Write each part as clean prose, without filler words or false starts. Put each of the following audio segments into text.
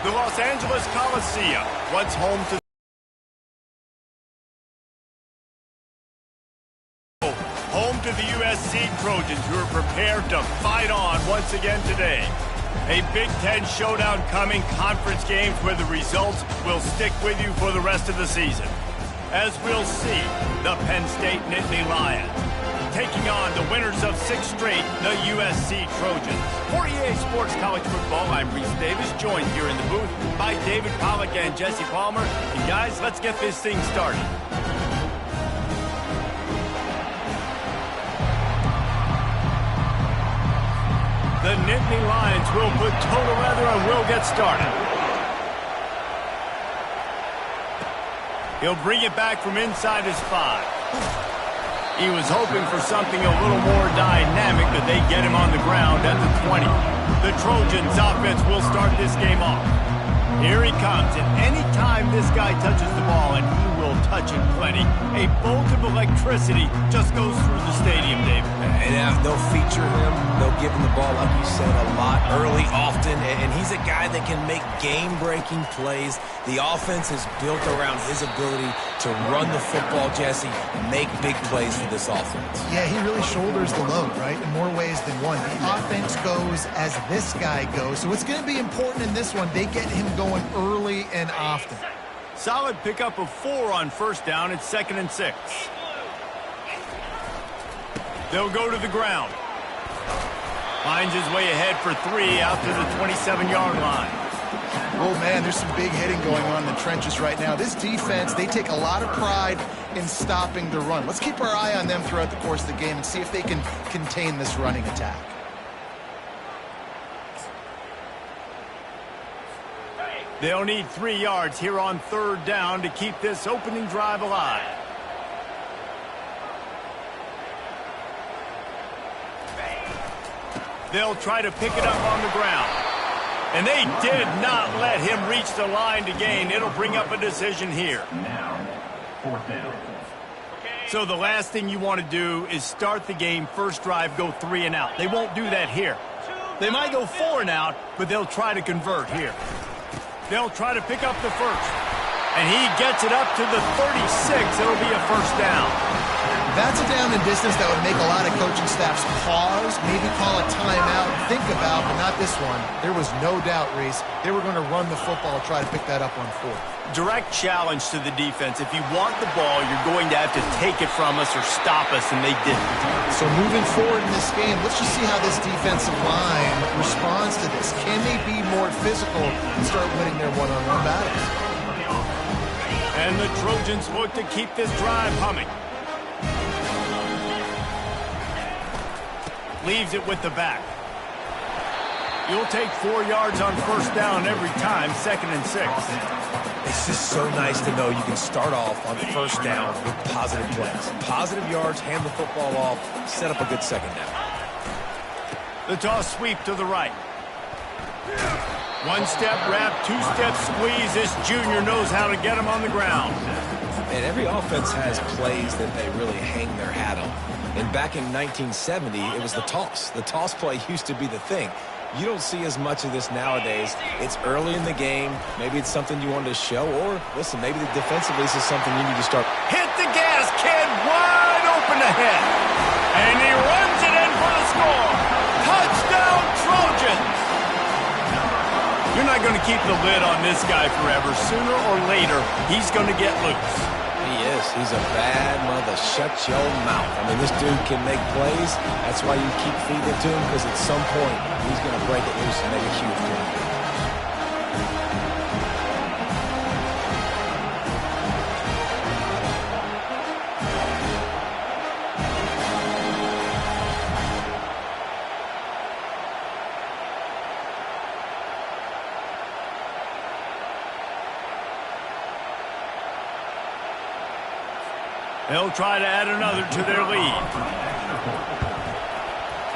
The Los Angeles Coliseum, once home to the USC Trojans, who are prepared to fight on once again today. A Big Ten showdown coming, conference games where the results will stick with you for the rest of the season. As we'll see, the Penn State Nittany Lions taking on the winners of 6 straight, the USC Trojans. For EA Sports College Football, I'm Reese Davis, joined here in the booth by David Pollack and Jesse Palmer. And guys, let's get this thing started. The Nittany Lions will put total leather and will get started. He'll bring it back from inside his 5. He was hoping for something a little more dynamic, but they get him on the ground at the 20. The Trojans offense will start this game off. Here he comes, and any time this guy touches the ball, and he will touch it plenty, a bolt of electricity just goes through the stadium, David. And they'll feature him. They'll give him the ball, like you said, a lot, early, often, and he's a guy that can make game-breaking plays. The offense is built around his ability to run the football, Jesse, and make big plays for this offense. Yeah, he really shoulders the load, right, in more ways than one. The offense goes as this guy goes, so it's going to be important in this one. They get him going early and often. Solid pickup of 4 on first down. It's 2nd and 6. They'll go to the ground. Finds his way ahead for 3 out to the 27-yard line. Oh, man, there's some big hitting going on in the trenches right now. This defense, they take a lot of pride in stopping the run. Let's keep our eye on them throughout the course of the game and see if they can contain this running attack. They'll need 3 yards here on 3rd down to keep this opening drive alive. They'll try to pick it up on the ground. And they did not let him reach the line to gain. It'll bring up a decision here. Now, 4th down. So the last thing you want to do is start the game, first drive, go 3 and out. They won't do that here. They might go 4 and out, but they'll try to convert here. They'll try to pick up the first. And he gets it up to the 36. It'll be a first down. That's a down and distance that would make a lot of coaching staffs pause, maybe call a timeout, think about, but not this one. There was no doubt, Reese, they were going to run the football, try to pick that up on 4th. Direct challenge to the defense. If you want the ball, you're going to have to take it from us or stop us, and they didn't. So moving forward in this game, let's just see how this defensive line responds to this. Can they be more physical and start winning their one-on-one battles? And the Trojans look to keep this drive humming. Leaves it with the back. You'll take 4 yards on first down every time, 2nd and 6. It's just so nice to know you can start off on first down with positive plays. Positive yards, hand the football off, set up a good 2nd down. The toss sweep to the right. 1-step wrap, 2-step squeeze. This junior knows how to get him on the ground. And every offense has plays that they really hang their hat on. And back in 1970, it was the toss. The toss play used to be the thing. You don't see as much of this nowadays. It's early in the game. Maybe it's something you wanted to show. Or, listen, maybe defensively this is something you need to start. Hit the gas, kid. Wide open ahead. And he runs it in for the score. Touchdown, Trojans. You're not going to keep the lid on this guy forever. Sooner or later, he's going to get loose. He is. He's a bad mother. Shut your mouth. I mean, this dude can make plays. That's why you keep feeding it to him, because at some point, he's going to break it loose and make a huge play. They'll try to add another to their lead.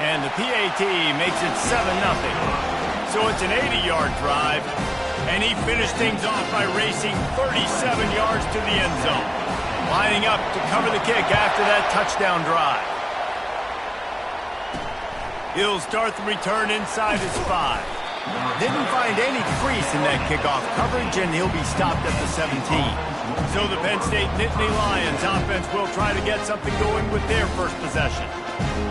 And the PAT makes it 7-0. So it's an 80-yard drive. And he finished things off by racing 37 yards to the end zone. Lining up to cover the kick after that touchdown drive. He'll start the return inside his 5. Didn't find any crease in that kickoff coverage, and he'll be stopped at the 17. So the Penn State Nittany Lions offense will try to get something going with their first possession.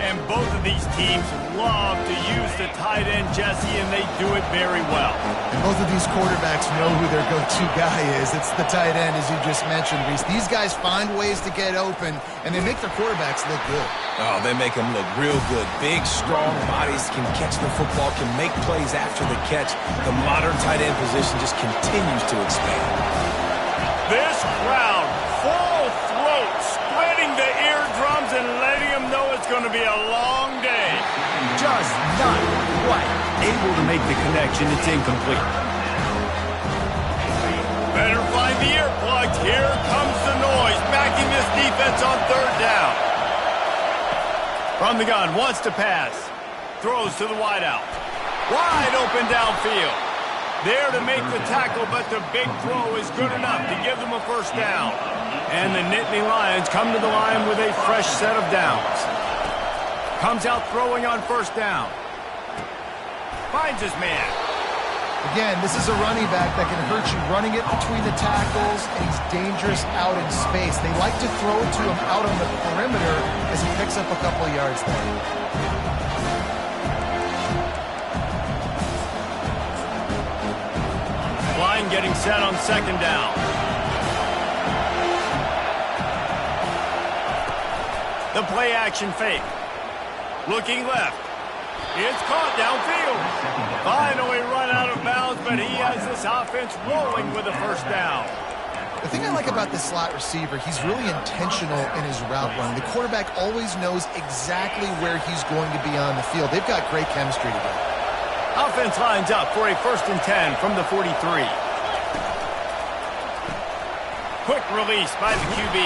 And both of these teams love to use the tight end, Jesse, and they do it very well. And both of these quarterbacks know who their go-to guy is. It's the tight end, as you just mentioned, Reese. These guys find ways to get open, and they make their quarterbacks look good. Oh, they make them look real good. Big, strong bodies can catch the football, can make plays after the catch. The modern tight end position just continues to expand. This crowd, full throat, splitting the eardrums and letting them know it's going to be a long day. Just not quite able to make the connection. It's incomplete. Better find the earplugs. Here comes the noise, backing this defense on third down. From the gun, wants to pass. Throws to the wideout. Wide open downfield. There to make the tackle, but the big throw is good enough to give them a first down. And the Nittany Lions come to the line with a fresh set of downs. Comes out throwing on first down. Finds his man. Again, this is a running back that can hurt you running it between the tackles, and he's dangerous out in space. They like to throw it to him out on the perimeter as he picks up a couple of yards there. Line getting set on second down. The play action fake. Looking left. It's caught downfield. Finally run out of bounds, but he has this offense rolling with a first down. The thing I like about this slot receiver, he's really intentional in his route running. The quarterback always knows exactly where he's going to be on the field. They've got great chemistry together. Offense lines up for a 1st and 10 from the 43. Quick release by the QB.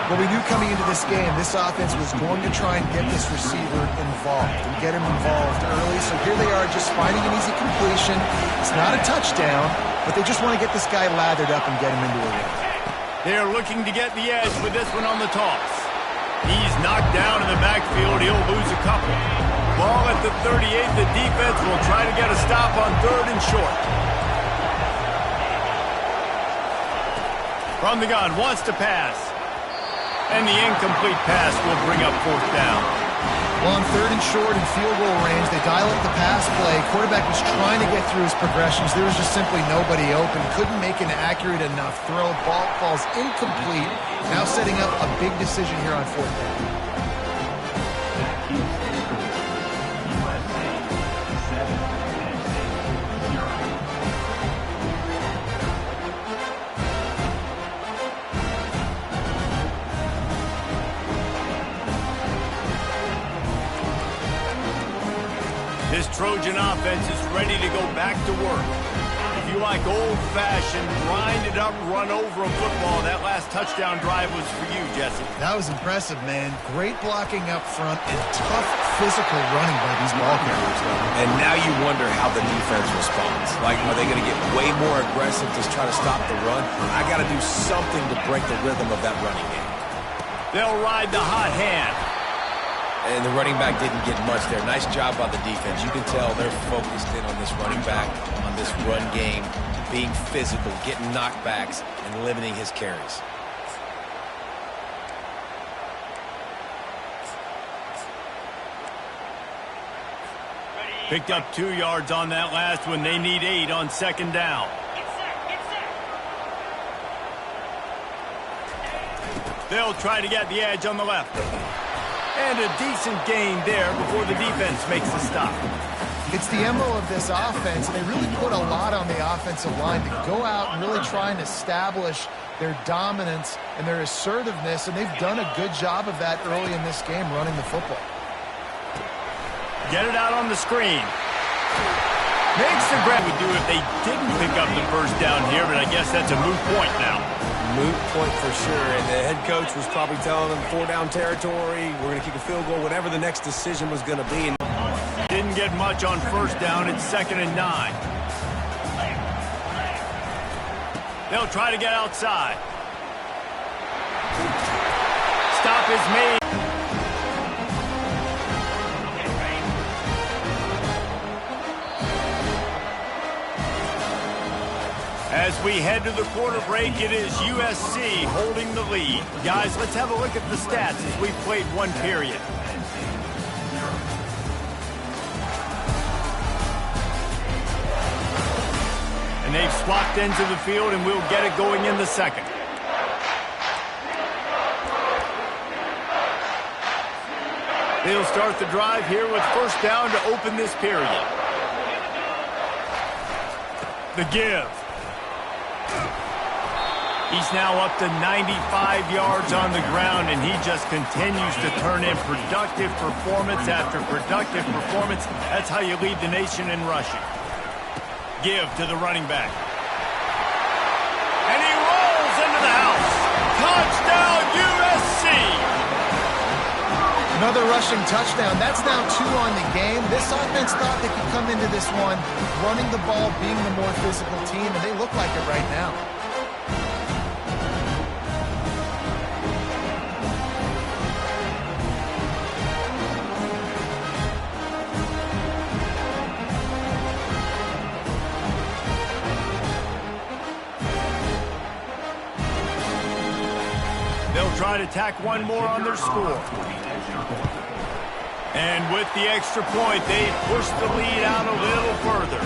Well, we knew coming into this game, this offense was going to try and get this receiver involved and get him involved early. So here they are just finding an easy completion. It's not a touchdown, but they just want to get this guy lathered up and get him into a rhythm. They're looking to get the edge with this one on the toss. He's knocked down in the backfield. He'll lose a couple. Ball at the 38. The defense will try to get a stop on 3rd and short. From the gun, wants to pass. And the incomplete pass will bring up 4th down. Well, on 3rd and short and field goal range, they dial up the pass play. Quarterback was trying to get through his progressions. There was just simply nobody open. Couldn't make an accurate enough throw. Ball falls incomplete. Now setting up a big decision here on 4th down. This Trojan offense is ready to go back to work. If you like old-fashioned, grind-it-up, run-over a football, that last touchdown drive was for you, Jesse. That was impressive, man. Great blocking up front and tough physical running by these ball carriers. And now you wonder how the defense responds. Like, are they going to get way more aggressive to try to stop the run? I got to do something to break the rhythm of that running game. They'll ride the hot hand. And the running back didn't get much there. Nice job by the defense. You can tell they're focused in on this running back, on this run game, being physical, getting knockbacks, and limiting his carries. Picked up 2 yards on that last one. They need 8 on second down. They'll try to get the edge on the left. And a decent gain there before the defense makes the stop. It's the MO of this offense, and they really put a lot on the offensive line to go out and really try and establish their dominance and their assertiveness, and they've done a good job of that early in this game running the football. Get it out on the screen. Makes the grab would do if they didn't pick up the first down here, but I guess that's a moot point now. Moot point for sure, and the head coach was probably telling them 4-down territory, we're going to kick a field goal, whatever the next decision was going to be. Didn't get much on first down. It's 2nd and 9. They'll try to get outside. Stop is made. As we head to the quarter break, it is USC holding the lead. Guys, let's have a look at the stats as we've played one period. And they've swapped into the field, and we'll get it going in the second. They'll start the drive here with first down to open this period. The give. He's now up to 95 yards on the ground, and he just continues to turn in productive performance after productive performance. That's how you lead the nation in rushing. Give to the running back. And he rolls into the house. Touchdown, USC! Another rushing touchdown. That's now 2 on the game. This offense thought they could come into this one running the ball, being the more physical team, and they look like it right now. They'll try to tack one more on their score. And with the extra point, they push the lead out a little further.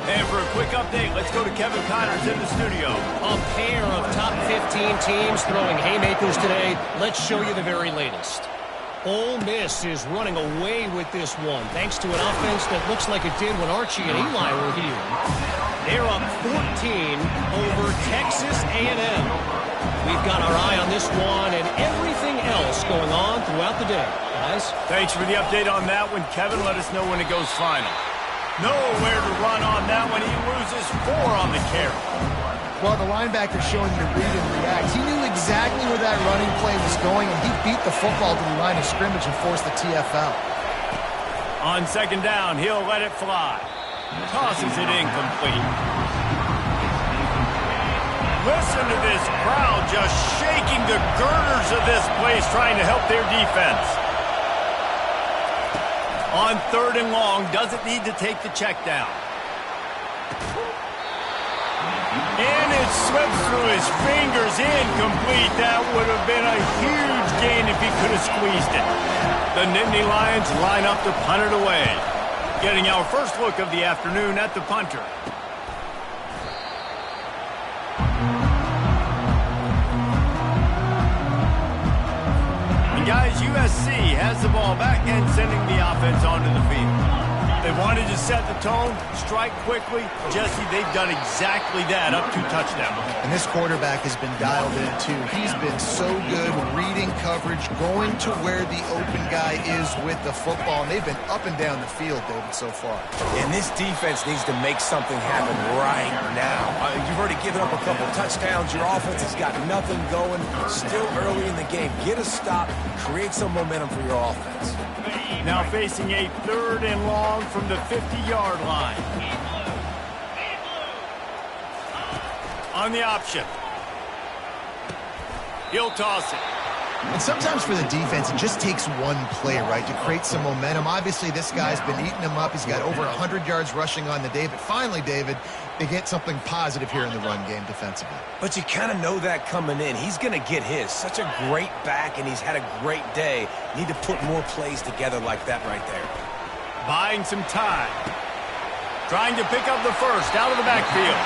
And for a quick update, let's go to Kevin Connors in the studio. A pair of top 15 teams throwing haymakers today. Let's show you the very latest. Ole Miss is running away with this one, thanks to an offense that looks like it did when Archie and Eli were here. They're up 14 over Texas A&M. We've got our eye on this one and everything else going on throughout the day. Guys? Thanks for the update on that one, Kevin. Let us know when it goes final. Nowhere to run on that one. He loses 4 on the carry. Well, the linebacker showing you to read and react. He knew exactly where that running play was going, and he beat the football to the line of scrimmage and forced the TFL. On second down, he'll let it fly. Tosses it incomplete. Listen to this crowd just shaking the girders of this place trying to help their defense. On third and long, doesn't need to take the check down. And it slips through his fingers, incomplete. That would have been a huge gain if he could have squeezed it. The Nittany Lions line up to punt it away. Getting our first look of the afternoon at the punter. Guys, USC has the ball back and sending the offense onto the field. They wanted to set the tone, strike quickly. Jesse, they've done exactly that up to touchdown. And this quarterback has been dialed in, too. He's been so good reading coverage, going to where the open guy is with the football. And they've been up and down the field, David, so far. And this defense needs to make something happen right now. You've already given up a couple touchdowns. Your offense has got nothing going. Still early in the game. Get a stop. Create some momentum for your offense. Now facing a third and long from the 50-yard line. On the option. He'll toss it. And sometimes for the defense, it just takes one play, right, to create some momentum. Obviously, this guy's been eating them up. He's got over 100 yards rushing on the day. But finally, David, they get something positive here in the run game defensively. But you kind of know that coming in. He's going to get his. Such a great back, and he's had a great day. Need to put more plays together like that right there. Buying some time. Trying to pick up the first out of the backfield.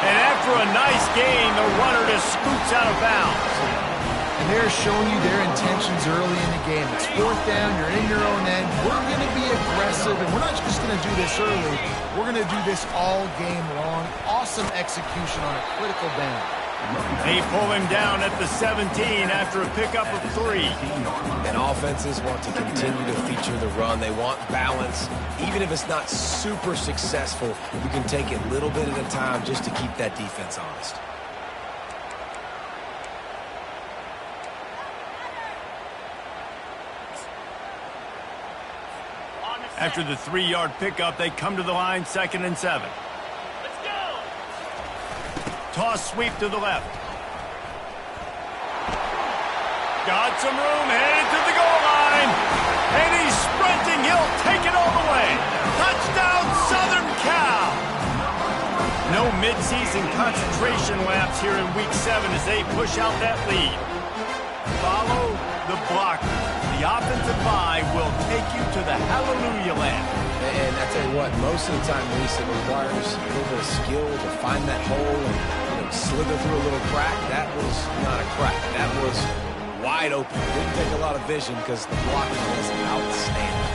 And after a nice gain, the runner just scoots out of bounds. And they're showing you their intentions early in the game. It's fourth down, you're in your own end. We're going to be aggressive, and we're not just going to do this early. We're going to do this all game long. Awesome execution on a critical down. They pull him down at the 17 after a pickup of 3. And offenses want to continue to feature the run. They want balance. Even if it's not super successful, you can take it a little bit at a time just to keep that defense honest. After the 3-yard pickup, they come to the line, 2nd and 7. Let's go! Toss sweep to the left. Got some room, headed to the goal line. And he's sprinting, he'll take it all the way. Touchdown, Southern Cal! No some mid-season concentration laps here in Week 7 as they push out that lead. Follow the blocker. The offensive bye will take you to the hallelujah land. And I tell you what, most of the time, Reese, it requires a little bit of skill to find that hole and slither through a little crack. That was not a crack. That was wide open. Didn't take a lot of vision because the blocking was outstanding.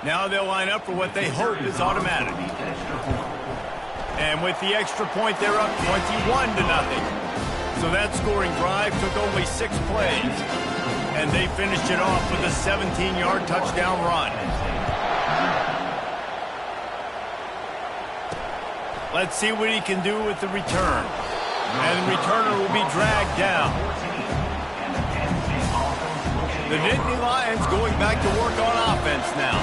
Now they'll line up for what they hope is automatic. And with the extra point, they're up 21-0. So that scoring drive took only 6 plays. And they finished it off with a 17-yard touchdown run. Let's see what he can do with the return. And the returner will be dragged down. The Nittany Lions going back to work on offense now.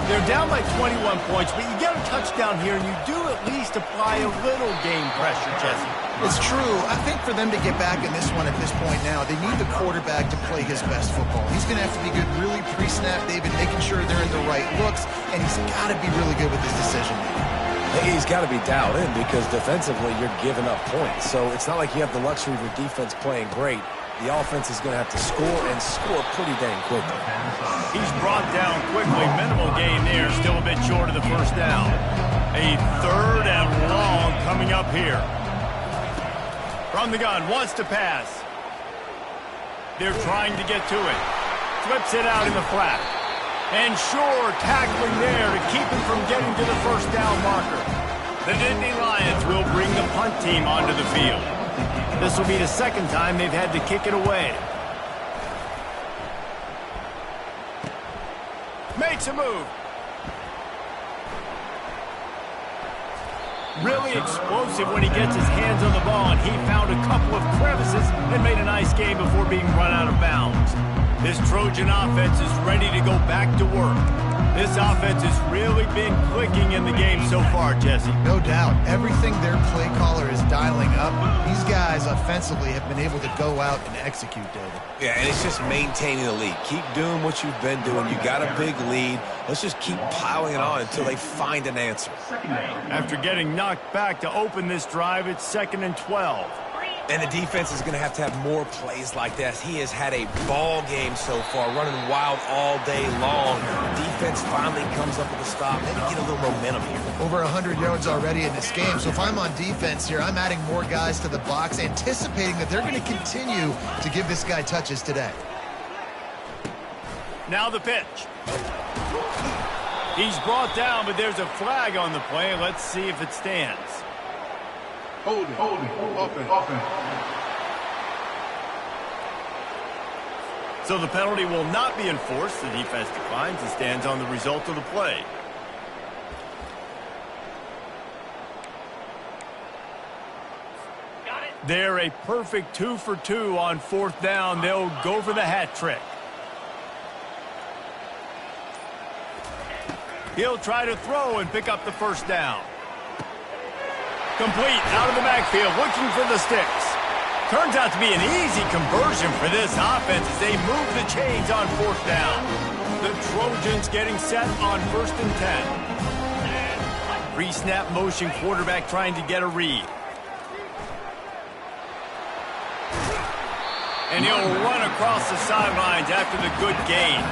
They're down by 21 points, but you get a touchdown here, and you do at least apply a little game pressure, Jesse. It's true. I think for them to get back in this one at this point now, they need the quarterback to play his best football. He's going to have to be good really pre-snap, David, making sure they're in the right looks, and he's got to be really good with his decision-making. He's got to be dialed in because defensively you're giving up points. So it's not like you have the luxury of your defense playing great. The offense is going to have to score and score pretty dang quickly. He's brought down quickly. Minimal gain there. Still a bit short of the first down. A 3rd and long coming up here. From the gun. Wants to pass. They're trying to get to it. Flips it out in the flat. And sure, tackling there to keep him from getting to the first down marker. The Nittany Lions will bring the punt team onto the field. This will be the 2nd time they've had to kick it away. Makes a move. Really explosive when he gets his hands on the ball, and he found a couple of crevices and made a nice game before being run out of bounds. This Trojan offense is ready to go back to work. This offense has really been clicking in the game so far, Jesse. No doubt. Everything their play caller is dialing up, these guys offensively have been able to go out and execute, David. Yeah, and it's just maintaining the lead. Keep doing what you've been doing. You got a big lead. Let's just keep piling it on until they find an answer. After getting knocked back to open this drive, it's 2nd and 12. And the defense is going to have more plays like that. He has had a ball game so far, running wild all day long. Defense finally comes up with a stop. Maybe get a little momentum here. Over 100 yards already in this game. So if I'm on defense here, I'm adding more guys to the box, anticipating that they're going to continue to give this guy touches today. Now the pitch. He's brought down, but there's a flag on the play. Let's see if it stands. Hold it, open. So the penalty will not be enforced. The defense declines and stands on the result of the play. They're a perfect 2 for 2 on 4th down. They'll go for the hat trick. He'll try to throw and pick up the first down. Complete out of the backfield, looking for the sticks. Turns out to be an easy conversion for this offense as they move the chains on 4th down. The Trojans getting set on 1st and 10. Pre-snap motion, quarterback trying to get a read. And he'll run across the sidelines after the good gain.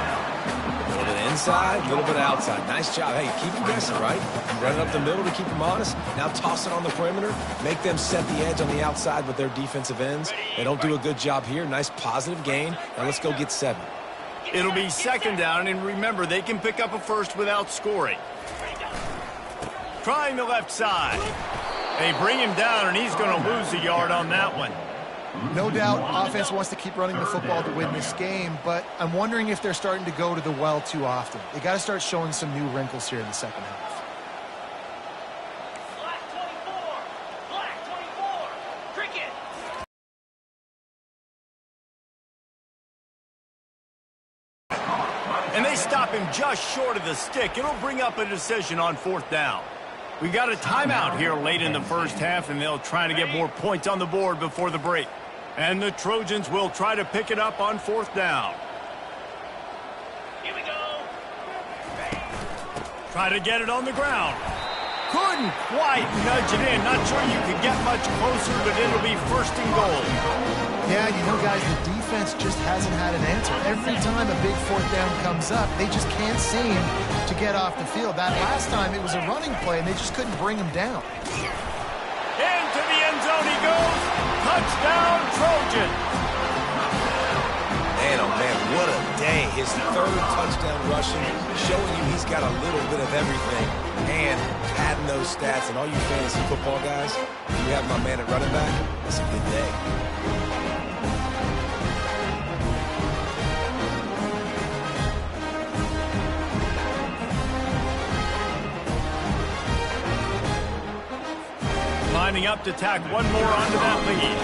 A little bit inside, a little bit outside. Nice job. Hey, keep them guessing, right? Run it up the middle to keep them honest. Now toss it on the perimeter. Make them set the edge on the outside with their defensive ends. They don't do a good job here. Nice positive gain. Now let's go get 7. It'll be 2nd down, and remember, they can pick up a first without scoring. Trying the left side. They bring him down, and he's going to lose a yard on that one. No doubt offense wants to keep running the football to win this game, but I'm wondering if they're starting to go to the well too often. They got to start showing some new wrinkles here in the 2nd half. Black 24, cricket. And they stop him just short of the stick. It'll bring up a decision on 4th down. We got a timeout here late in the first half, and they'll try to get more points on the board before the break. And the Trojans will try to pick it up on 4th down. Here we go. Try to get it on the ground. Couldn't quite nudge it in. Not sure you could get much closer, but it'll be first and goal. Yeah, you know, guys, the defense just hasn't had an answer. Every time a big fourth down comes up, they just can't seem to get off the field. That last time, it was a running play, and they just couldn't bring him down. Into the end zone he goes. Touchdown, Trojans. Man, oh man, what a day. His third touchdown rushing, showing you he's got a little bit of everything. And padding those stats, and all you fantasy football guys, if you have my man at running back, it's a good day. Lining up to tack one more onto that lead.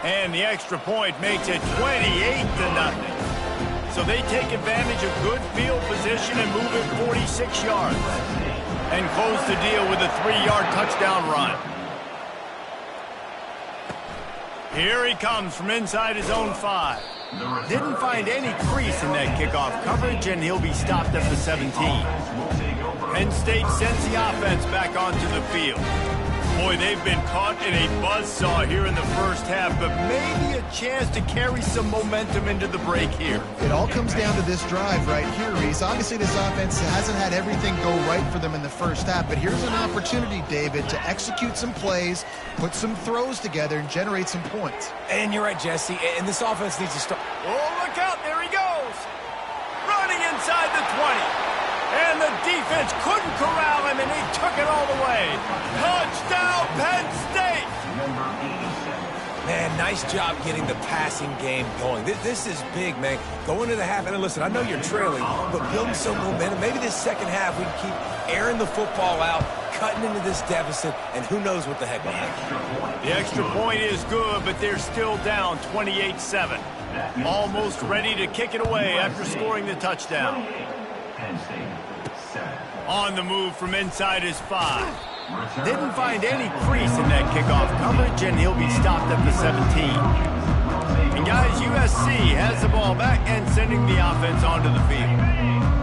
And the extra point makes it 28-0. So they take advantage of good field position and move it 46 yards. And close the deal with a 3-yard touchdown run. Here he comes from inside his own 5. Didn't find any crease in that kickoff coverage, and he'll be stopped at the 17. Penn State sends the offense back onto the field. Boy, they've been caught in a buzzsaw here in the first half, but maybe a chance to carry some momentum into the break here. It all comes down to this drive right here, Reese. Obviously, this offense hasn't had everything go right for them in the first half, but here's an opportunity, David, to execute some plays, put some throws together, and generate some points. And you're right, Jesse, and this offense needs to start. Oh, look out, there he goes. Running inside the 20. And the defense couldn't corral him, and he took it all the way. Touchdown, Penn State! Man, nice job getting the passing game going. This is big, man. Go into the half, and listen, I know you're trailing, but building some momentum. Maybe this second half we can keep airing the football out, cutting into this deficit, and who knows what the heck will happen. The extra point is good, but they're still down 28-7. Almost ready to kick it away after scoring the touchdown. On the move from inside his 5. Didn't find any crease in that kickoff coverage, and he'll be stopped at the 17. And guys, USC has the ball back and sending the offense onto the field.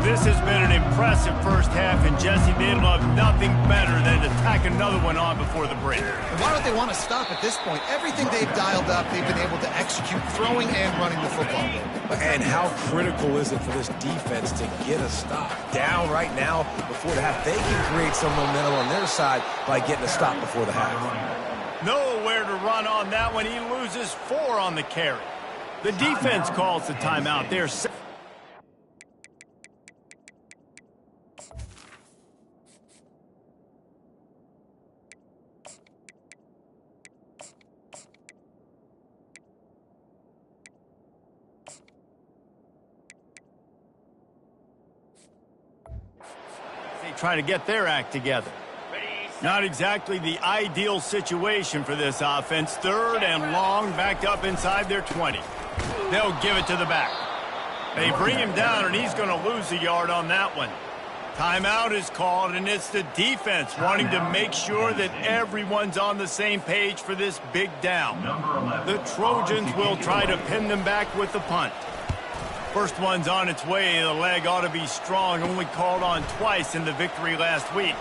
This has been an impressive first half, and Jesse, they'd love nothing better than to tack another one on before the break. And why don't they want to stop at this point? Everything they've dialed up, they've been able to execute throwing and running the football game. And how critical is it for this defense to get a stop? Down right now before the half. They can create some momentum on their side by getting a stop before the half. Nowhere to run on that one. He loses 4 on the carry. The defense calls the timeout. They're trying to get their act together. Not exactly the ideal situation for this offense. 3rd and long, backed up inside their 20. They'll give it to the back. They bring him down, and he's going to lose a yard on that one. Timeout is called, and it's the defense wanting to make sure that everyone's on the same page for this big down. The Trojans will try to pin them back with the punt. First one's on its way. The leg ought to be strong. Only called on twice in the victory last week.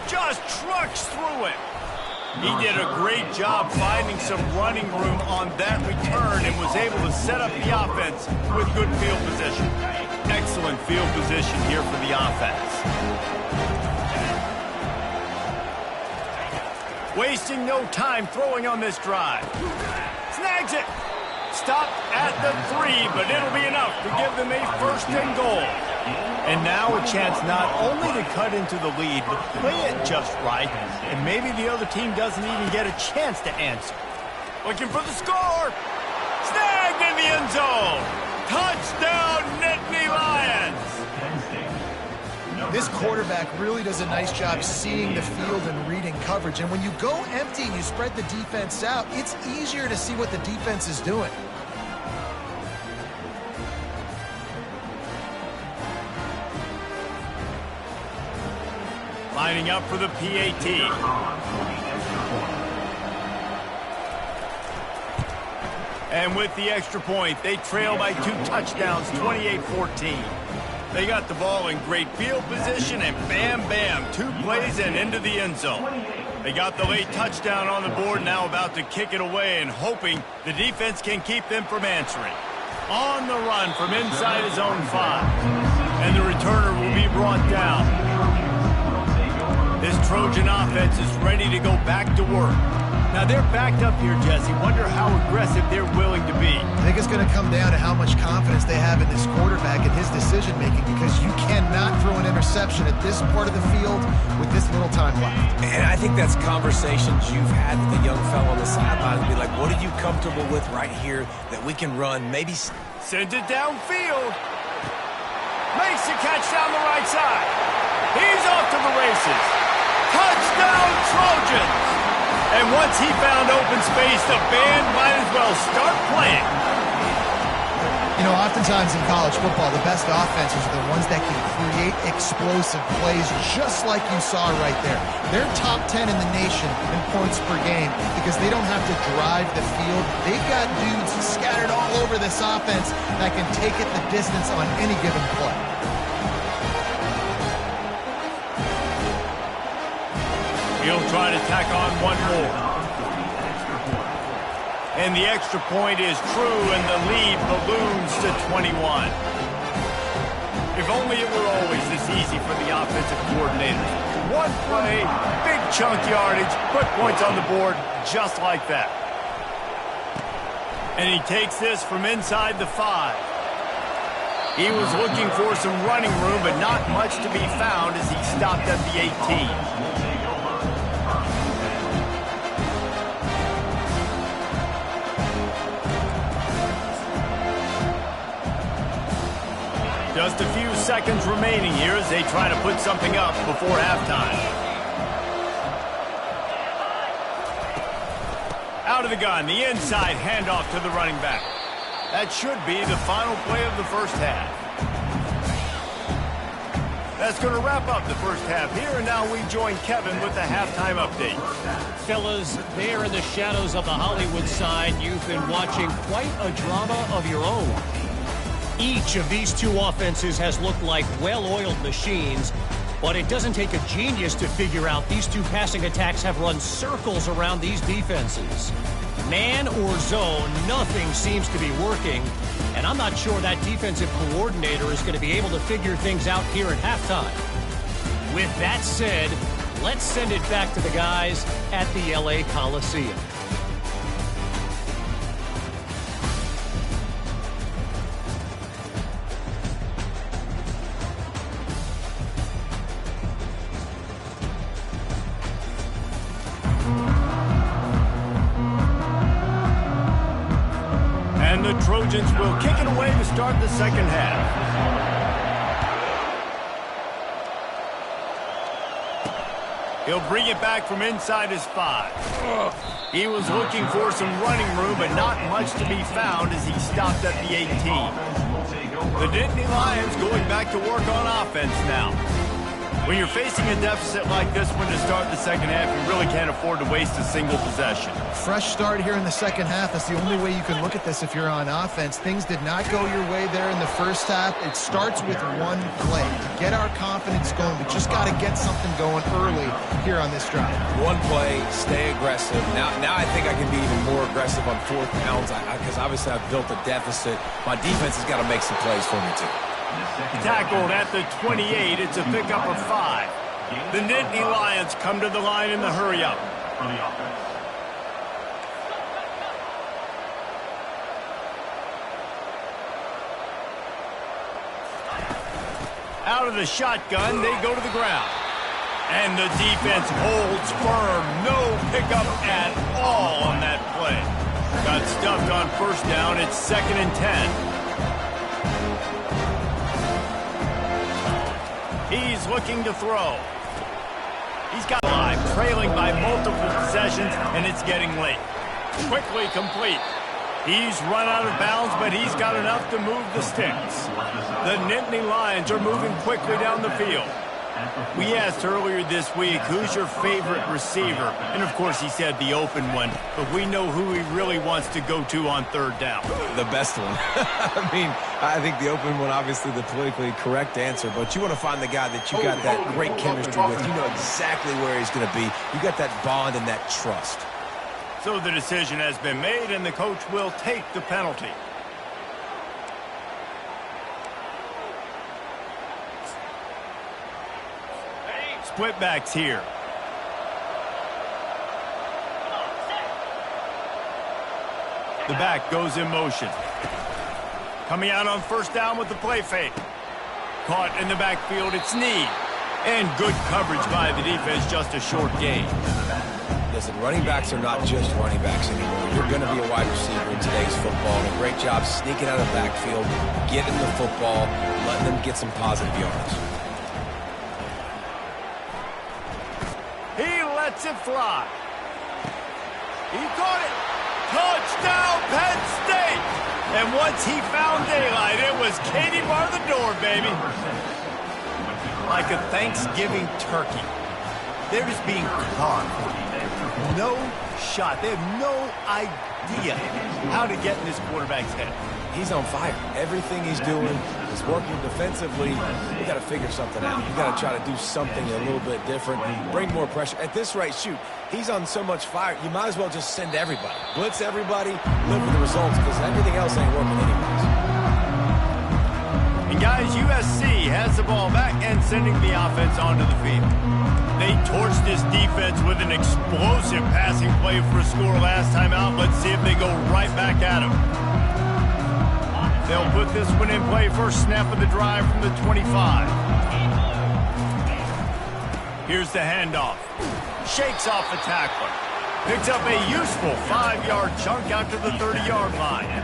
Just trucks through it. He did a great job finding some running room on that return and was able to set up the offense with good field position. Excellent field position here for the offense. Wasting no time throwing on this drive. Snags it. Stopped at the 3, but it'll be enough to give them a first and goal. And now a chance not only to cut into the lead, but play it just right, and maybe the other team doesn't even get a chance to answer. Looking for the score. Snagged in the end zone. Touchdown, Nittany Lions. This quarterback really does a nice job seeing the field and reading coverage. And when you go empty and you spread the defense out, it's easier to see what the defense is doing. Lining up for the PAT. And with the extra point, they trail by 2 touchdowns, 28-14. They got the ball in great field position, and bam, bam, 2 plays and into the end zone. They got the late touchdown on the board, now about to kick it away and hoping the defense can keep them from answering. On the run from inside his own 5. And the returner will be brought down. This Trojan offense is ready to go back to work. Now they're backed up here, Jesse. Wonder how aggressive they're willing to be. I think it's going to come down to how much confidence they have in this quarterback and his decision-making, because you cannot throw an interception at this part of the field with this little time left. And I think that's conversations you've had with the young fellow on the sideline. Be like, what are you comfortable with right here that we can run? Maybe sends it downfield. Makes the catch down the right side. He's off to the races. Touchdown, Trojans! And once he found open space, the band might as well start playing. You know, oftentimes in college football, the best offenses are the ones that can create explosive plays, just like you saw right there. They're top 10 in the nation in points per game because they don't have to drive the field. They've got dudes scattered all over this offense that can take it the distance on any given play. He'll try to tack on one more. And the extra point is true, and the lead balloons to 21. If only it were always this easy for the offensive coordinators. One play, big chunk yardage, put points on the board just like that. And he takes this from inside the 5. He was looking for some running room, but not much to be found as he stopped at the 18. Just a few seconds remaining here as they try to put something up before halftime. Out of the gun, the inside handoff to the running back. That should be the final play of the first half. That's going to wrap up the first half here, and now we join Kevin with the halftime update. Fellas, there in the shadows of the Hollywood sign, you've been watching quite a drama of your own. Each of these two offenses has looked like well-oiled machines, but it doesn't take a genius to figure out these two passing attacks have run circles around these defenses. Man or zone, nothing seems to be working, and I'm not sure that defensive coordinator is going to be able to figure things out here at halftime. With that said, let's send it back to the guys at the LA Coliseum. And the Trojans will kick it away to start the second half. He'll bring it back from inside his 5. He was looking for some running room, but not much to be found as he stopped at the 18. The Nittany Lions going back to work on offense now. When you're facing a deficit like this one to start the second half, you really can't afford to waste a single possession. Fresh start here in the second half. That's the only way you can look at this if you're on offense. Things did not go your way there in the first half. It starts with one play. To get our confidence going, we just got to get something going early here on this drive. One play, stay aggressive. Now I think I can be even more aggressive on 4th downs because obviously I've built a deficit. My defense has got to make some plays for me too. Tackled at the 28. It's a pickup of 5. The Nittany Lions come to the line in the hurry-up. Out of the shotgun, they go to the ground. And the defense holds firm. No pickup at all on that play. Got stuffed on first down. It's 2nd and 10. He's looking to throw. He's got live, trailing by multiple possessions, and it's getting late. Quickly complete. He's run out of bounds, but he's got enough to move the sticks. The Nittany Lions are moving quickly down the field. We asked earlier this week, who's your favorite receiver? And, of course, he said the open one. But we know who he really wants to go to on third down. The best one. I mean, I think the open one, obviously the politically correct answer. But you want to find the guy that you got that great chemistry with. You know exactly where he's going to be. You got that bond and that trust. So the decision has been made, and the coach will take the penalty. Split backs here. The back goes in motion. Coming out on first down with the play fake. Caught in the backfield, it's Snead. And good coverage by the defense, just a short gain. Listen, running backs are not just running backs anymore. You're going to be a wide receiver in today's football. And a great job sneaking out of the backfield, getting the football, letting them get some positive yards. He lets it fly. He caught it. Touchdown, Penn State. And once he found daylight, it was Katie bar the door, baby. Like a Thanksgiving turkey. They're just being carved. No shot. They have no idea how to get in this quarterback's head. He's on fire. Everything he's doing is working defensively. You got to figure something out. You got to try to do something a little bit different. Bring more pressure. At this rate, shoot, he's on so much fire, you might as well just send everybody. Blitz everybody, live with the results, because everything else ain't working anyways. And guys, USC has the ball back and sending the offense onto the field. They torched this defense with an explosive passing play for a score last time out. Let's see if they go right back at him. They'll put this one in play. First snap of the drive from the 25. Here's the handoff. Shakes off the tackler. Picks up a useful 5-yard chunk out to the 30-yard line.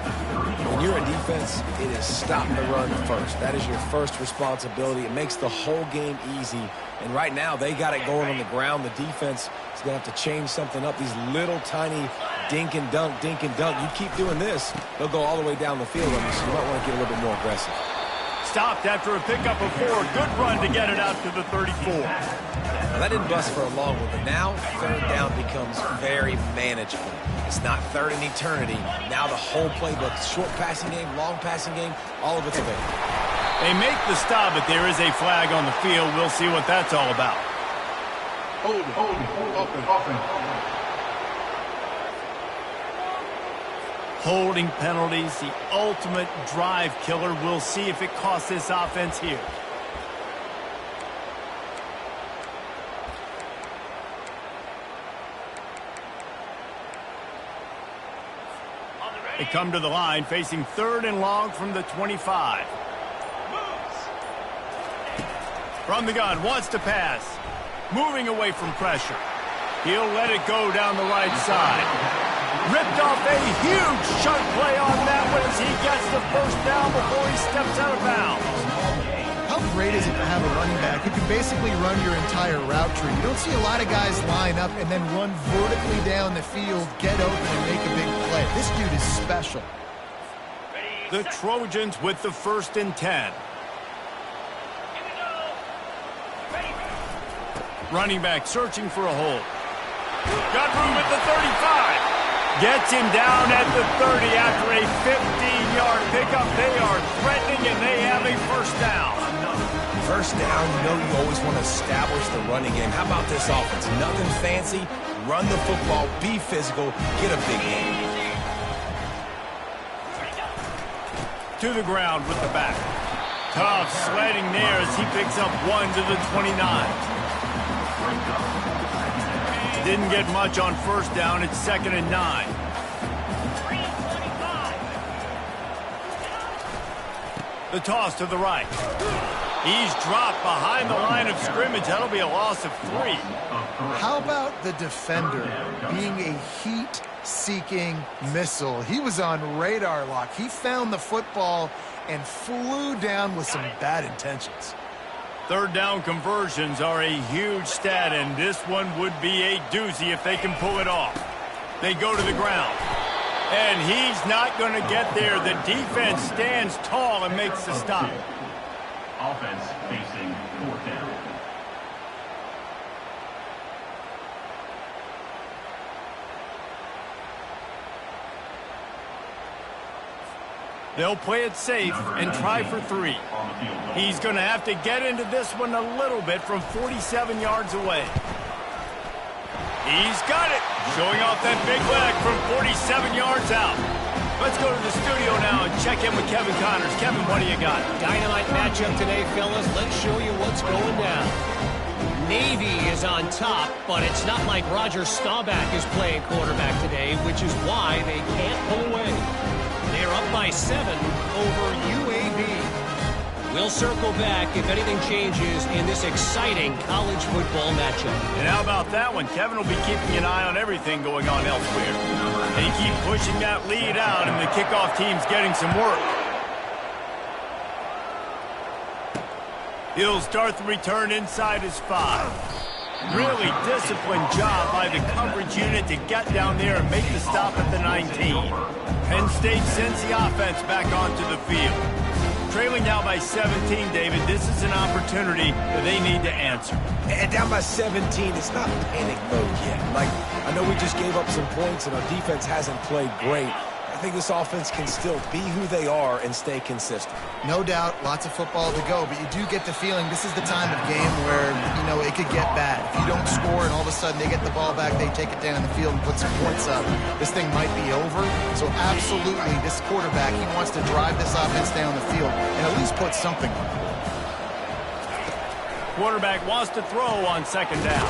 When you're a defense, it is stop the run first. That is your first responsibility. It makes the whole game easy. And right now, they got it going on the ground. The defense is going to have to change something up. These little tiny dink and dunk, dink and dunk. You keep doing this, they'll go all the way down the field on you, so you might want to get a little bit more aggressive. Stopped after a pickup of 4. Good run to get it out to the 34. Now, that didn't bust for a long one, but now third down becomes very manageable. It's not third in eternity. Now the whole playbook, short passing game, long passing game, all of it's available. They make the stop, but there is a flag on the field. We'll see what that's all about. Holding penalties, the ultimate drive killer. We'll see if it costs this offense here. They come to the line, facing third and long from the 25. From the gun, wants to pass. Moving away from pressure. He'll let it go down the right side. Ripped off a huge chunk play on that one as he gets the first down before he steps out of bounds. How great is it to have a running back who can basically run your entire route tree? You don't see a lot of guys line up and then run vertically down the field, get open, and make a big play. This dude is special. The Trojans with the 1st and 10. Running back searching for a hole. Got room at the 35. Gets him down at the 30 after a 15-yard pickup. They are threatening, and they have a first down. First down, you know you always want to establish the running game. How about this offense? Nothing fancy. Run the football, be physical, get a big game. To the ground with the back. Tough sledding there as he picks up 1 to the 29. Didn't get much on first down. It's 2nd and 9. The toss to the right. He's dropped behind the line of scrimmage. That'll be a loss of 3. How about the defender being a heat-seeking missile? He was on radar lock. He found the football and flew down with some bad intentions. Third down conversions are a huge stat, and this one would be a doozy if they can pull it off. They go to the ground, and he's not going to get there. The defense stands tall and makes the stop. Offense facing 4th down. They'll play it safe and try for 3. He's going to have to get into this one a little bit from 47 yards away. He's got it. Showing off that big leg from 47 yards out. Let's go to the studio now and check in with Kevin Connors. Kevin, what do you got? Dynamite matchup today, fellas. Let's show you what's going down. Navy is on top, but it's not like Roger Staubach is playing quarterback today, which is why they can't pull away. They're up by 7 over UAB. We'll circle back if anything changes in this exciting college football matchup. And how about that one? Kevin will be keeping an eye on everything going on elsewhere. They keep pushing that lead out, and the kickoff team's getting some work. He'll start the return inside his 5. Really disciplined job by the coverage unit to get down there and make the stop at the 19. Penn State sends the offense back onto the field. Trailing now by 17, David, this is an opportunity that they need to answer. And down by 17, it's not panic mode yet. Like, I know we just gave up some points and our defense hasn't played great. I think this offense can still be who they are and stay consistent. No doubt, lots of football to go, but you do get the feeling this is the time of game where, you know, it could get bad. If you don't score and all of a sudden they get the ball back, they take it down the field and put some points up, this thing might be over. So absolutely, this quarterback, he wants to drive this offense down the field and at least put something on it. Quarterback wants to throw on second down.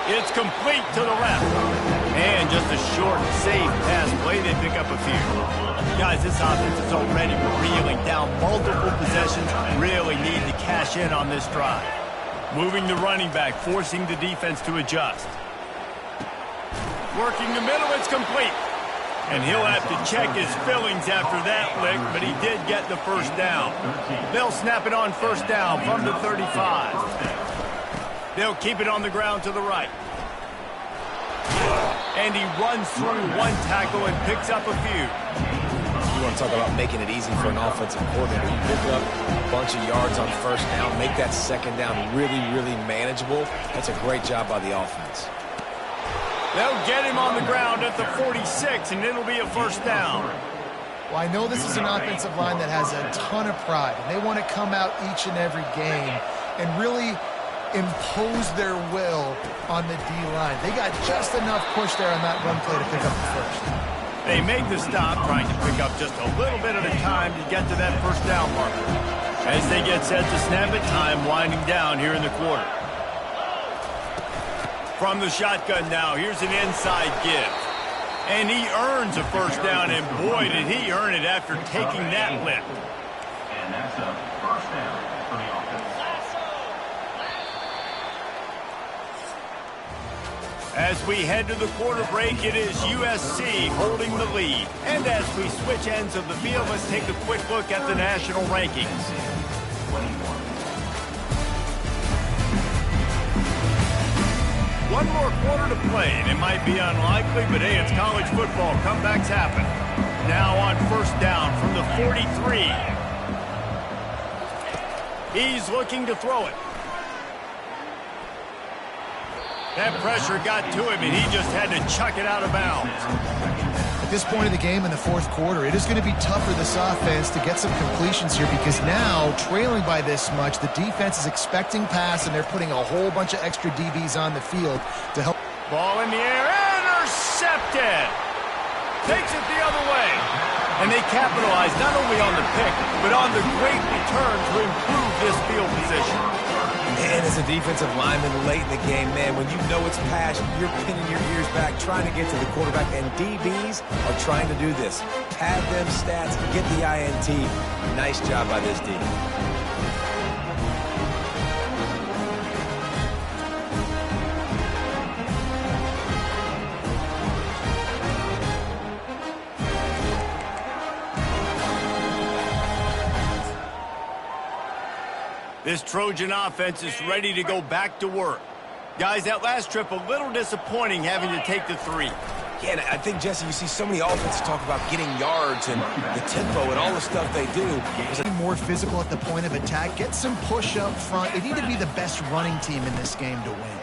It's complete to the left. And just a short, safe pass play. They pick up a few. Guys, this offense is already reeling down multiple possessions. Really need to cash in on this drive. Moving the running back, forcing the defense to adjust. Working the middle, it's complete. And he'll have to check his fillings after that lick, but he did get the first down. They'll snap it on first down from the 35. They'll keep it on the ground to the right. And he runs through one tackle and picks up a few. You want to talk about making it easy for an offensive coordinator. You pick up a bunch of yards on first down, make that second down really, really manageable. That's a great job by the offense. They'll get him on the ground at the 46, and it'll be a first down. Well, I know this is an offensive line that has a ton of pride, and they want to come out each and every game and really impose their will on the D-line. They got just enough push there on that run play to pick up the first. They make the stop, trying to pick up just a little bit at a time to get to that first down marker. As they get set to snap it, time winding down here in the quarter. From the shotgun now, here's an inside give. And he earns a first down, and boy, did he earn it after taking that lift. And that's a first down for the offense. As we head to the quarter break, it is USC holding the lead. And as we switch ends of the field, let's take a quick look at the national rankings. One more quarter to play, and it might be unlikely, but hey, it's college football. Comebacks happen. Now on first down from the 43. He's looking to throw it. That pressure got to him, and he just had to chuck it out of bounds. At this point of the game in the fourth quarter, it is going to be tough for this offense to get some completions here because now, trailing by this much, the defense is expecting pass, and they're putting a whole bunch of extra DBs on the field to help. Ball in the air, intercepted! Takes it the other way. And they capitalize not only on the pick, but on the great return to improve this field position. Man, as a defensive lineman late in the game, man, when you know it's pass, you're pinning your ears back, trying to get to the quarterback, and DBs are trying to do this. Pad them stats, get the INT. Nice job by this D. This Trojan offense is ready to go back to work. Guys, that last trip, a little disappointing having to take the 3. Yeah, and I think, Jesse, you see so many offenses talk about getting yards and the tempo and all the stuff they do. More physical at the point of attack, get some push up front. They need to be the best running team in this game to win.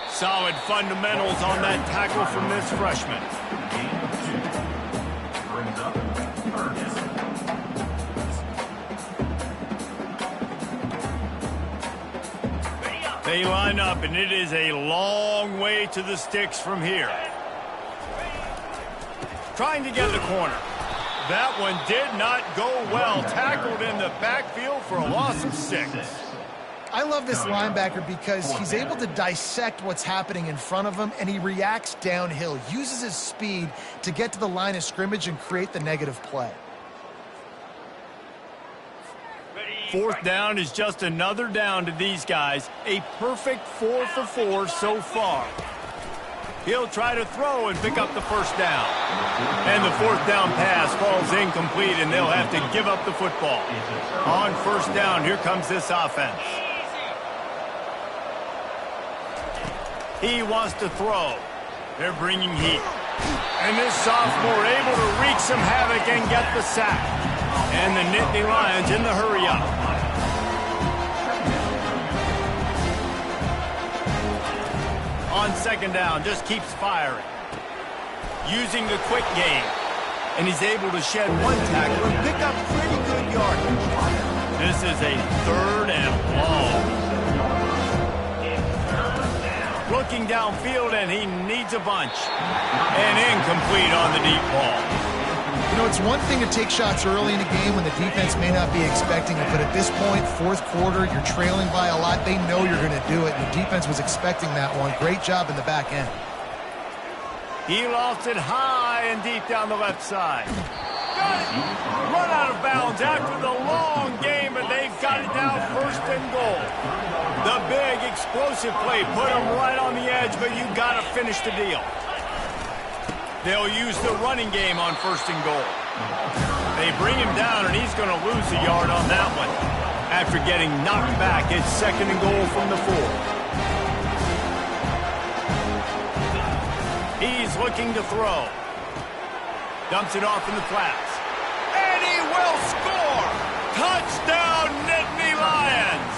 Solid fundamentals on that tackle from this freshman. brings up third down. They line up, and it is a long way to the sticks from here. Trying to get the corner. That one did not go well. Tackled in the backfield for a loss of 6. I love this linebacker because he's able to dissect what's happening in front of him, and he reacts downhill, uses his speed to get to the line of scrimmage and create the negative play. Fourth down is just another down to these guys. A perfect 4 for 4 so far. He'll try to throw and pick up the first down. And the fourth down pass falls incomplete, and they'll have to give up the football. On first down, here comes this offense. He wants to throw. They're bringing heat. And this sophomore able to wreak some havoc and get the sack. And the Nittany Lions in the hurry-up. On second down, just keeps firing. Using the quick game. And he's able to shed one tackle and pick up pretty good yardage. This is a 3rd and long. Looking downfield, and he needs a bunch. And incomplete on the deep ball. You know, it's one thing to take shots early in a game when the defense may not be expecting it, but at this point, fourth quarter, you're trailing by a lot. They know you're going to do it, and the defense was expecting that one. Great job in the back end. He lost it high and deep down the left side. Got it. Run out of bounds after the long game, but they've got it now 1st and goal. The big explosive play put them right on the edge, but you got to finish the deal. They'll use the running game on 1st and goal. They bring him down, and he's going to lose a yard on that one. After getting knocked back, it's 2nd and goal from the 4. He's looking to throw. Dumps it off in the flats. And he will score! Touchdown, Nittany Lions!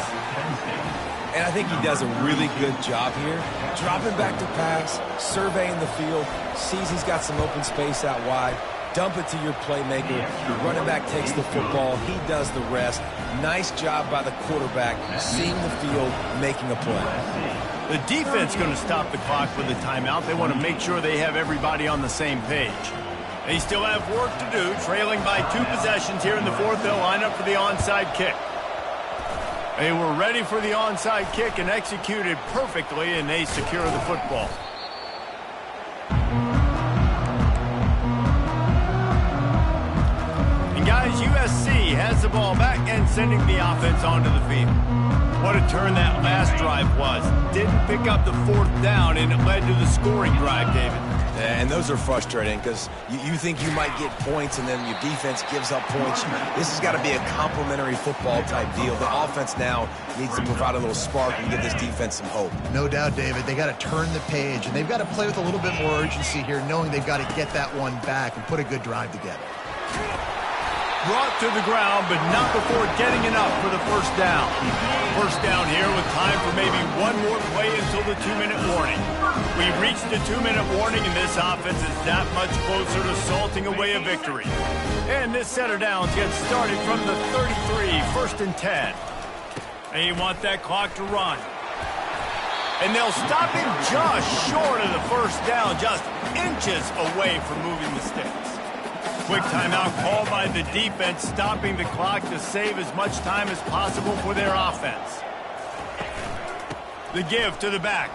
And I think he does a really good job here. Dropping back to pass, surveying the field, sees he's got some open space out wide. Dump it to your playmaker. The running back takes the football. He does the rest. Nice job by the quarterback, seeing the field, making a play. The defense going to stop the clock with a timeout. They want to make sure they have everybody on the same page. They still have work to do. Trailing by 2 possessions here in the 4th. They'll line up for the onside kick. They were ready for the onside kick and executed perfectly, and they secure the football. And guys, USC has the ball back and sending the offense onto the field. What a turn that last drive was. Didn't pick up the 4th down, and it led to the scoring drive, David. And those are frustrating because you think you might get points and then your defense gives up points. This has got to be a complementary football type deal. The offense now needs to provide a little spark and give this defense some hope. No doubt, David. They got to turn the page, and they've got to play with a little bit more urgency here, knowing they've got to get that one back and put a good drive together. Brought to the ground, but not before getting enough for the first down. First down here with time for maybe one more play until the 2-minute warning. We've reached the 2-minute warning, and this offense is that much closer to salting away a victory. And this set of downs gets started from the 33, 1st and 10. They want that clock to run. And they'll stop him just short of the first down, just inches away from moving the sticks. Quick timeout called by the defense, stopping the clock to save as much time as possible for their offense. The give to the back.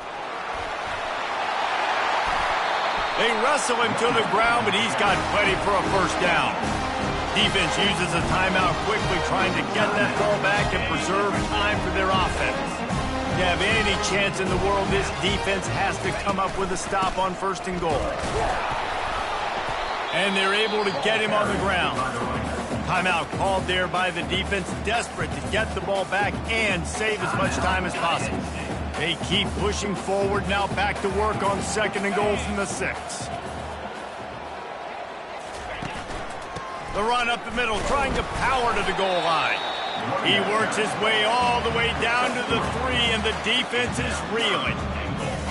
They wrestle him to the ground, but he's got plenty for a first down. Defense uses a timeout quickly, trying to get that ball back and preserve time for their offense. To have any chance in the world, this defense has to come up with a stop on 1st and goal. And they're able to get him on the ground. Timeout called there by the defense, desperate to get the ball back and save as much time as possible. They keep pushing forward, now back to work on 2nd and goal from the 6. The run up the middle, trying to power to the goal line. He works his way all the way down to the 3, and the defense is reeling.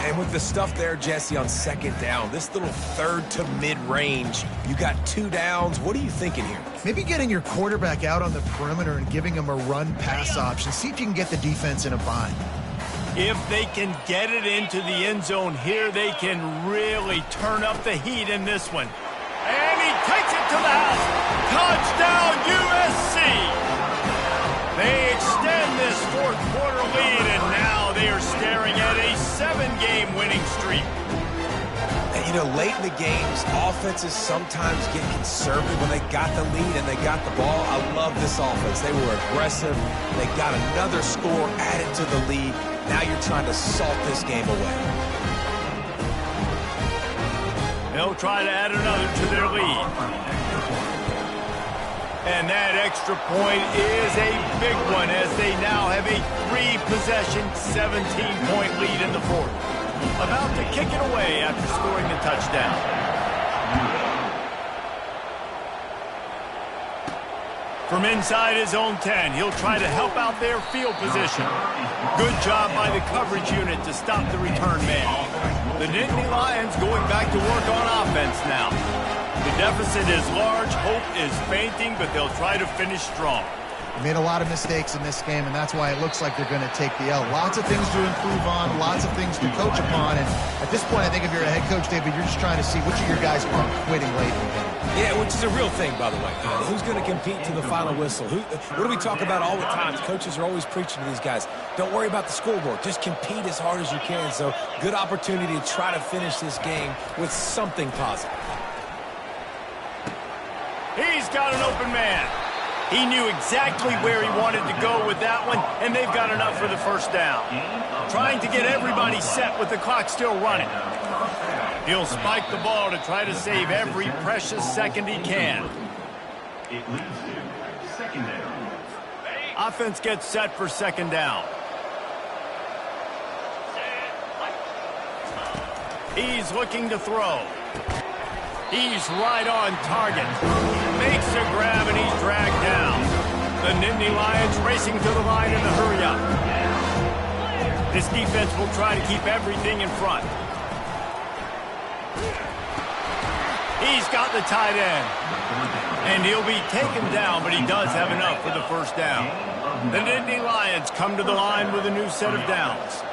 And with the stuff there, Jesse, on second down, this little third to mid-range, you got 2 downs. What are you thinking here? Maybe getting your quarterback out on the perimeter and giving him a run-pass option. See if you can get the defense in a bind. If they can get it into the end zone here, they can really turn up the heat in this one. And he takes it to the house. Touchdown, USC! They extend this fourth quarter lead, and now they are staring at a 7-game winning streak. And, you know, late in the games, offenses sometimes get conservative when they got the lead and they got the ball. I love this offense. They were aggressive. They got another score added to the lead. Now you're trying to salt this game away. They'll try to add another to their lead. And that extra point is a big one as they now have a 3-possession, 17-point lead in the fourth. About to kick it away after scoring the touchdown. From inside his own 10, he'll try to help out their field position. Good job by the coverage unit to stop the return man. The Nittany Lions going back to work on offense now. The deficit is large, hope is fainting, but they'll try to finish strong. They made a lot of mistakes in this game, and that's why it looks like they're going to take the L. Lots of things to improve on, lots of things to coach upon, and at this point, I think if you're a head coach, David, you're just trying to see which of your guys aren't quitting late in the game. Yeah, which is a real thing, by the way. Who's going to compete to the final whistle? What do we talk about all the time? Coaches are always preaching to these guys. Don't worry about the scoreboard. Just compete as hard as you can. So, good opportunity to try to finish this game with something positive. He's got an open man. He knew exactly where he wanted to go with that one, and they've got enough for the first down. Trying to get everybody set with the clock still running. He'll spike the ball to try to save every precious second he can. It leads to second down. Offense gets set for second down. He's looking to throw. He's right on target. Makes a grab and he's dragged down. The Nittany Lions racing to the line in a hurry up. This defense will try to keep everything in front. He's got the tight end. And he'll be taken down, but he does have enough for the first down. The Nittany Lions come to the line with a new set of downs.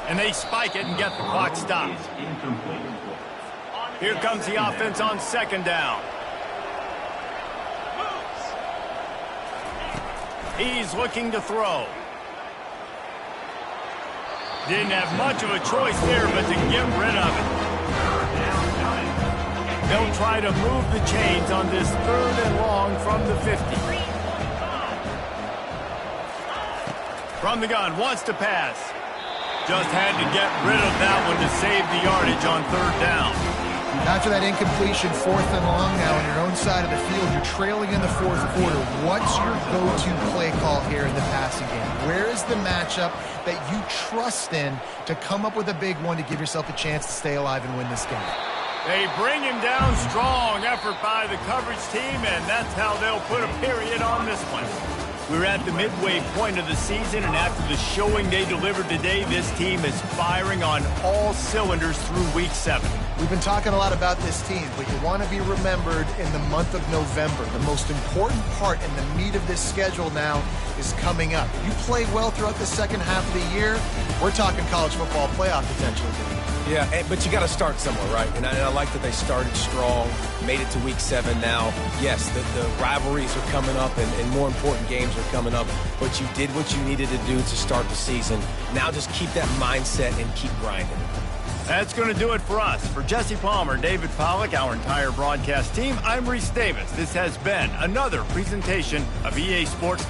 And they spike it and get the clock stopped. Here comes the offense on second down. He's looking to throw. Didn't have much of a choice there, but to get rid of it. They'll try to move the chains on this third and long from the 50. From the gun, wants to pass. Just had to get rid of that one to save the yardage on third down. After that incompletion, 4th and long now on your own side of the field, you're trailing in the fourth quarter. What's your go-to play call here in the passing game? Where is the matchup that you trust in to come up with a big one to give yourself a chance to stay alive and win this game? They bring him down. Strong effort by the coverage team, and that's how they'll put a period on this one. We're at the midway point of the season, and after the showing they delivered today, this team is firing on all cylinders through Week 7. We've been talking a lot about this team, but you want to be remembered in the month of November. The most important part and the meat of this schedule now is coming up. You play well throughout the second half of the year, we're talking college football playoff potential again. Yeah, but you got to start somewhere, right? And I like that they started strong, made it to Week 7 now. Yes, the rivalries are coming up, and more important games are coming up, but you did what you needed to do to start the season. Now just keep that mindset and keep grinding. That's going to do it for us. For Jesse Palmer, David Pollack, our entire broadcast team, I'm Reese Davis. This has been another presentation of EA Sports